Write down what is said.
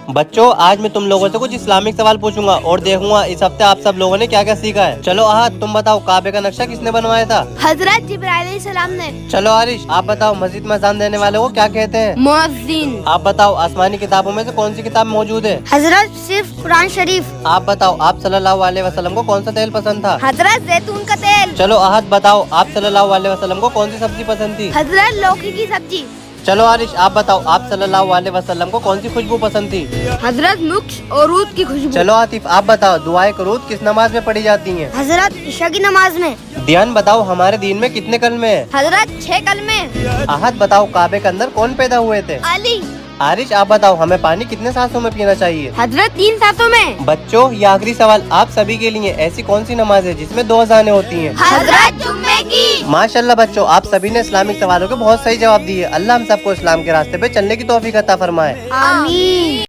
बच्चों, आज मैं तुम लोगों से कुछ इस्लामिक सवाल पूछूंगा और देखूंगा इस हफ्ते आप सब लोगों ने क्या क्या सीखा है। चलो आहद, तुम बताओ काबे का नक्शा किसने बनवाया था? हजरत जिब्राइल अलैहिस्सलाम ने। चलो आरिश, आप बताओ मस्जिद में अज़ान देने वाले को क्या कहते हैं? मुअज्जिन। आप बताओ आसमानी किताबों में से कौन सी किताब मौजूद है? हजरत सिर्फ कुरान शरीफ। आप बताओ आप सल्लल्लाहु अलैहि वसल्लम को कौन सा तेल पसंद था? हजरत जैतून का तेल। चलो आहद, बताओ आप सल्लल्लाहु अलैहि वसल्लम को कौन सी सब्जी पसंद थी? हजरत लौकी की सब्जी। चलो आरिश, आप बताओ आप सल्लल्लाहु अलैहि वसल्लम को कौन सी खुशबू पसंद थी? हजरत मुक्ष और रूद की खुशबू। चलो आतिफ, आप बताओ दुआए कुनूत किस नमाज में पढ़ी जाती हैं? हजरत ईशा की नमाज में। ध्यान बताओ हमारे दीन में कितने कलमे हैं? हजरत 6 कलमे। आहद बताओ काबे के अंदर कौन पैदा हुए थे? अली। आरिश, आप बताओ हमें पानी कितने सांसों में पीना चाहिए? हजरत 3 सांसों में। बच्चों, ये आखिरी सवाल आप सभी के लिए, ऐसी कौन सी नमाज है जिसमें 2 अज़ानें होती हैं? हजरत जुम्मे की। माशाल्लाह बच्चों, आप सभी ने इस्लामिक सवालों के बहुत सही जवाब दिए। अल्लाह हम सबको इस्लाम के रास्ते पे चलने की तौफीक अता फरमाए। आमीन।